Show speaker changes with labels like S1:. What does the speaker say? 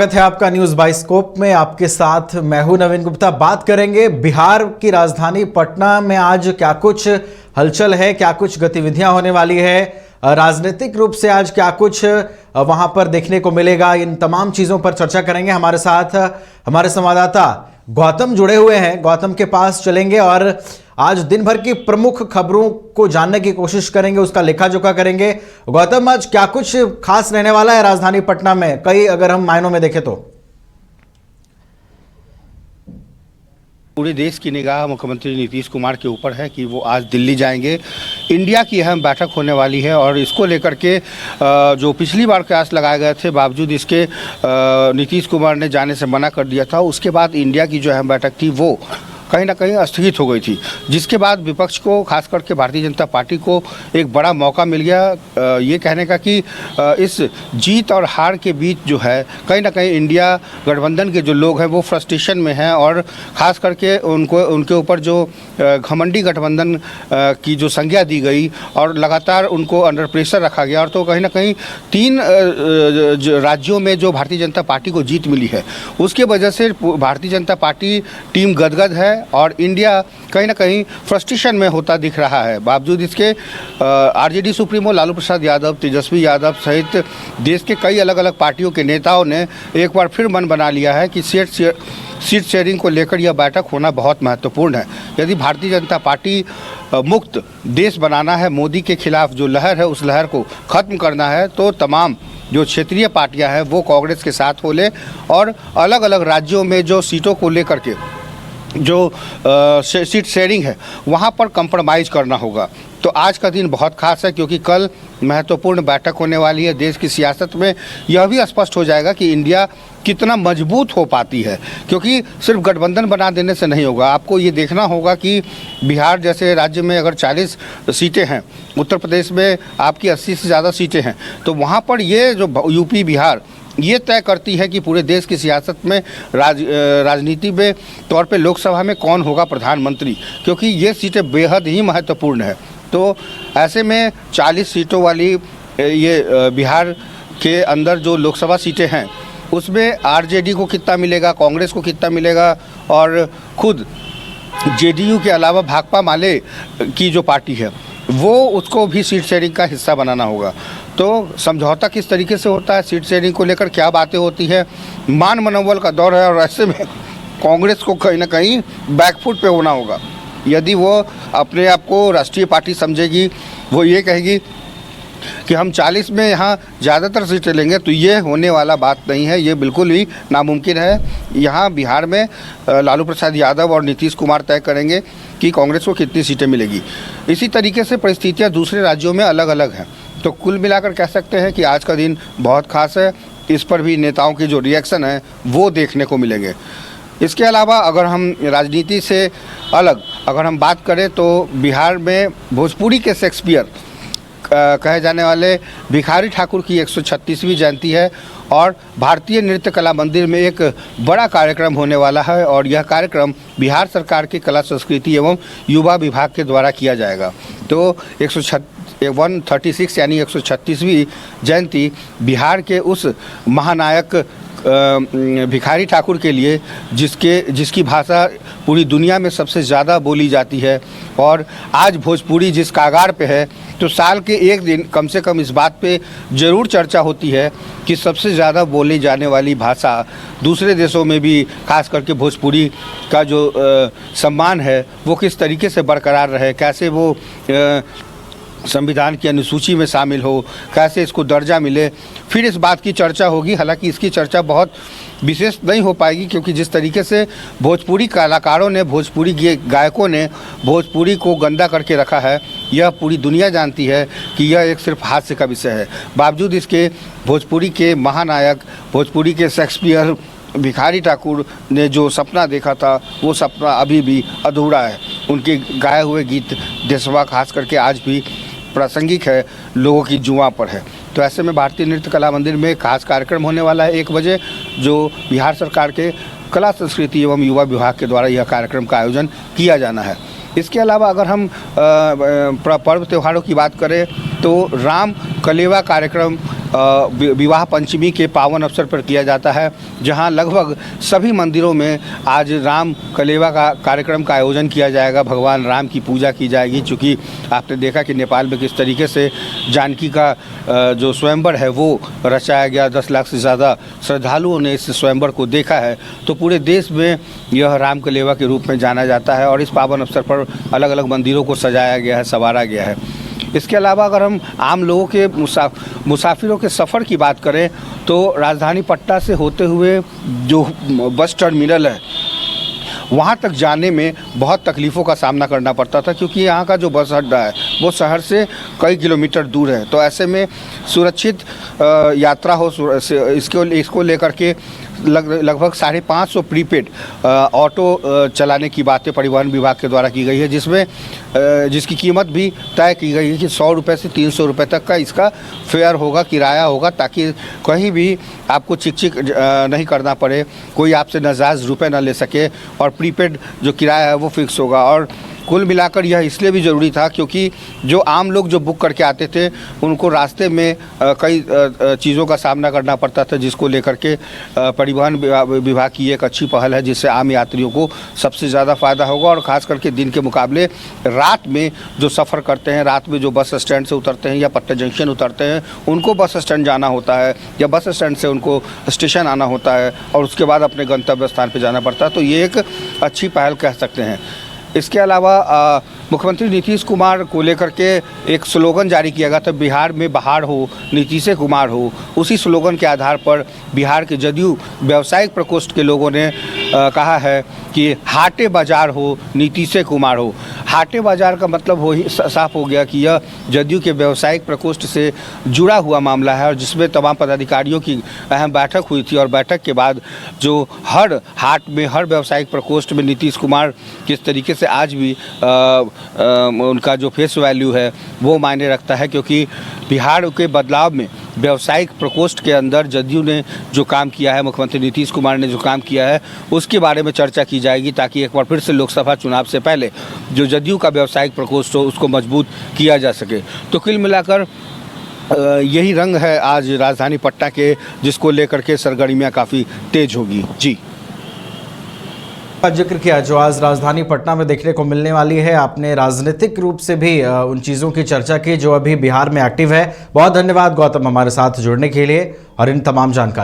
S1: स्वागत है आपका न्यूज बाइस्कोप में। आपके साथ मैं हूं नवीन गुप्ता। बात करेंगे बिहार की राजधानी पटना में आज क्या कुछ हलचल है, क्या कुछ गतिविधियां होने वाली है, राजनीतिक रूप से आज क्या कुछ वहां पर देखने को मिलेगा। इन तमाम चीजों पर चर्चा करेंगे। हमारे साथ हमारे संवाददाता गौतम जुड़े हुए हैं। गौतम के पास चलेंगे और आज दिन भर की प्रमुख खबरों को जानने की कोशिश करेंगे, उसका लेखा जोखा करेंगे। गौतम, आज क्या कुछ खास रहने वाला है राजधानी पटना में, कई अगर हम मायनों में देखें तो?
S2: पूरे देश की निगाह मुख्यमंत्री नीतीश कुमार के ऊपर है कि वो आज दिल्ली जाएंगे। इंडिया की अहम बैठक होने वाली है और इसको लेकर के जो पिछली बार कयास लगाए गए थे, बावजूद इसके नीतीश कुमार ने जाने से मना कर दिया था। उसके बाद इंडिया की जो अहम बैठक थी वो कहीं ना कहीं स्थगित हो गई थी, जिसके बाद विपक्ष को, खास करके भारतीय जनता पार्टी को एक बड़ा मौका मिल गया ये कहने का कि इस जीत और हार के बीच जो है कहीं ना कहीं इंडिया गठबंधन के जो लोग हैं वो फ्रस्ट्रेशन में हैं और ख़ास करके उनके ऊपर जो घमंडी गठबंधन की जो संज्ञा दी गई और लगातार उनको अंडर प्रेशर रखा गया। और तो कहीं ना कहीं 3 राज्यों में जो भारतीय जनता पार्टी को जीत मिली है उसके वजह से भारतीय जनता पार्टी टीम गदगद है और इंडिया कहीं ना कहीं फ्रस्ट्रेशन में होता दिख रहा है। बावजूद इसके आरजेडी सुप्रीमो लालू प्रसाद यादव, तेजस्वी यादव सहित देश के कई अलग अलग पार्टियों के नेताओं ने एक बार फिर मन बना लिया है कि सीट शेयरिंग को लेकर यह बैठक होना बहुत महत्वपूर्ण है। यदि भारतीय जनता पार्टी मुक्त देश बनाना है, मोदी के खिलाफ जो लहर है उस लहर को ख़त्म करना है, तो तमाम जो क्षेत्रीय पार्टियां हैं वो कांग्रेस के साथ हो ले और अलग अलग राज्यों में जो सीटों को लेकर के जो सीट शेयरिंग है वहाँ पर कंप्रोमाइज़ करना होगा। तो आज का दिन बहुत खास है क्योंकि कल महत्वपूर्ण बैठक होने वाली है। देश की सियासत में यह भी स्पष्ट हो जाएगा कि इंडिया कितना मजबूत हो पाती है, क्योंकि सिर्फ गठबंधन बना देने से नहीं होगा। आपको ये देखना होगा कि बिहार जैसे राज्य में अगर 40 सीटें हैं, उत्तर प्रदेश में आपकी 80 से ज़्यादा सीटें हैं, तो वहाँ पर ये जो यूपी बिहार ये तय करती है कि पूरे देश की सियासत में राजनीति में तौर पे लोकसभा में कौन होगा प्रधानमंत्री, क्योंकि ये सीटें बेहद ही महत्वपूर्ण है। तो ऐसे में 40 सीटों वाली ये बिहार के अंदर जो लोकसभा सीटें हैं उसमें आरजेडी को कितना मिलेगा, कांग्रेस को कितना मिलेगा और खुद जेडीयू के अलावा भाकपा माले की जो पार्टी है वो उसको भी सीट शेयरिंग का हिस्सा बनाना होगा। तो समझौता किस तरीके से होता है, सीट शेयरिंग को लेकर क्या बातें होती है, मान मनोबल का दौर है और ऐसे में कांग्रेस को कहीं ना कहीं बैकफुट पे होना होगा। यदि वो अपने आप को राष्ट्रीय पार्टी समझेगी, वो ये कहेगी कि हम 40 में यहाँ ज़्यादातर सीटें लेंगे, तो ये होने वाला बात नहीं है, ये बिल्कुल ही नामुमकिन है। यहाँ बिहार में लालू प्रसाद यादव और नीतीश कुमार तय करेंगे कि कांग्रेस को कितनी सीटें मिलेगी। इसी तरीके से परिस्थितियाँ दूसरे राज्यों में अलग अलग हैं। तो कुल मिलाकर कह सकते हैं कि आज का दिन बहुत खास है। इस पर भी नेताओं की जो रिएक्शन है वो देखने को मिलेंगे। इसके अलावा अगर हम राजनीति से अलग अगर हम बात करें तो बिहार में भोजपुरी के शेक्सपियर कहे जाने वाले भिखारी ठाकुर की 136वीं जयंती है और भारतीय नृत्य कला मंदिर में एक बड़ा कार्यक्रम होने वाला है और यह कार्यक्रम बिहार सरकार के कला संस्कृति एवं युवा विभाग के द्वारा किया जाएगा। तो 136 यानी 136वीं जयंती बिहार के उस महानायक भिखारी ठाकुर के लिए जिसकी भाषा पूरी दुनिया में सबसे ज़्यादा बोली जाती है और आज भोजपुरी जिस कागार पे है, तो साल के एक दिन कम से कम इस बात पे ज़रूर चर्चा होती है कि सबसे ज़्यादा बोली जाने वाली भाषा दूसरे देशों में भी खास करके भोजपुरी का जो सम्मान है वो किस तरीके से बरकरार रहे, कैसे वो संविधान की अनुसूची में शामिल हो, कैसे इसको दर्जा मिले, फिर इस बात की चर्चा होगी। हालांकि इसकी चर्चा बहुत विशेष नहीं हो पाएगी क्योंकि जिस तरीके से भोजपुरी कलाकारों ने, भोजपुरी गायकों ने भोजपुरी को गंदा करके रखा है, यह पूरी दुनिया जानती है कि यह एक सिर्फ हास्य का विषय है। बावजूद इसके भोजपुरी के महानायक, भोजपुरी के शेक्सपियर भिखारी ठाकुर ने जो सपना देखा था वो सपना अभी भी अधूरा है। उनके गाए हुए गीत देशवा खास करके आज भी प्रासंगिक है, लोगों की जुआ पर है। तो ऐसे में भारतीय नृत्य कला मंदिर में खास कार्यक्रम होने वाला है 1 बजे, जो बिहार सरकार के कला संस्कृति एवं युवा विभाग के द्वारा यह कार्यक्रम का आयोजन किया जाना है। इसके अलावा अगर हम पर्व त्योहारों की बात करें तो राम कलेवा कार्यक्रम विवाह पंचमी के पावन अवसर पर किया जाता है, जहां लगभग सभी मंदिरों में आज राम कलेवा का कार्यक्रम का आयोजन किया जाएगा। भगवान राम की पूजा की जाएगी। चूँकि आपने देखा कि नेपाल में किस तरीके से जानकी का जो स्वयंवर है वो रचाया गया, 10 लाख से ज़्यादा श्रद्धालुओं ने इस स्वयंवर को देखा है। तो पूरे देश में यह राम कलेवा के रूप में जाना जाता है और इस पावन अवसर पर अलग अलग मंदिरों को सजाया गया है, संवारा गया है। इसके अलावा अगर हम आम लोगों के मुसाफिरों के सफ़र की बात करें तो राजधानी पटना से होते हुए जो बस टर्मिनल है वहाँ तक जाने में बहुत तकलीफ़ों का सामना करना पड़ता था, क्योंकि यहाँ का जो बस अड्डा है वो शहर से कई किलोमीटर दूर है। तो ऐसे में सुरक्षित यात्रा हो इसको लेकर के लगभग 550 प्रीपेड ऑटो चलाने की बातें परिवहन विभाग के द्वारा की गई है, जिसकी कीमत भी तय की गई है कि 100 रुपये से 300 रुपये तक का इसका फेयर होगा, किराया होगा, ताकि कहीं भी आपको चिक नहीं करना पड़े, कोई आपसे नाजायज़ रुपये ना ले सके और प्रीपेड जो किराया है वो फिक्स होगा। और कुल मिलाकर यह इसलिए भी ज़रूरी था क्योंकि जो आम लोग जो बुक करके आते थे उनको रास्ते में कई चीज़ों का सामना करना पड़ता था, जिसको लेकर के परिवहन विभाग की एक अच्छी पहल है, जिससे आम यात्रियों को सबसे ज़्यादा फ़ायदा होगा। और ख़ास करके दिन के मुकाबले रात में जो सफ़र करते हैं, रात में जो बस स्टैंड से उतरते हैं या पटना जंक्शन उतरते हैं, उनको बस स्टैंड जाना होता है या बस स्टैंड से उनको स्टेशन आना होता है और उसके बाद अपने गंतव्य स्थान पर जाना पड़ता है। तो ये एक अच्छी पहल कह सकते हैं। इसके अलावा मुख्यमंत्री नीतीश कुमार को लेकर के एक स्लोगन जारी किया गया था, बिहार में बहार हो, नीतीश कुमार हो। उसी स्लोगन के आधार पर बिहार के जदयू व्यावसायिक प्रकोष्ठ के लोगों ने कहा है कि हाटे बाजार हो, नीतीश कुमार हो। हाटे बाजार का मतलब साफ हो गया कि यह जदयू के व्यावसायिक प्रकोष्ठ से जुड़ा हुआ मामला है और जिसमें तमाम पदाधिकारियों की अहम बैठक हुई थी और बैठक के बाद जो हर हाट में, हर व्यावसायिक प्रकोष्ठ में नीतीश कुमार किस तरीके से आज भी उनका जो फेस वैल्यू है वो मायने रखता है, क्योंकि बिहार के बदलाव में व्यावसायिक प्रकोष्ठ के अंदर जदयू ने जो काम किया है, मुख्यमंत्री नीतीश कुमार ने जो काम किया है, उसके बारे में चर्चा की जाएगी, ताकि एक बार फिर से लोकसभा चुनाव से पहले जो जदयू का व्यावसायिक प्रकोष्ठ हो उसको मजबूत किया जा सके। तो कुल मिलाकर यही रंग है आज राजधानी पटना के, जिसको लेकर के सरगर्मियाँ काफ़ी तेज होगी। जी
S1: जिक्र किया जो आज राजधानी पटना में देखने को मिलने वाली है, आपने राजनीतिक रूप से भी उन चीज़ों की चर्चा की जो अभी बिहार में एक्टिव है। बहुत धन्यवाद गौतम हमारे साथ जुड़ने के लिए और इन तमाम जानकारी।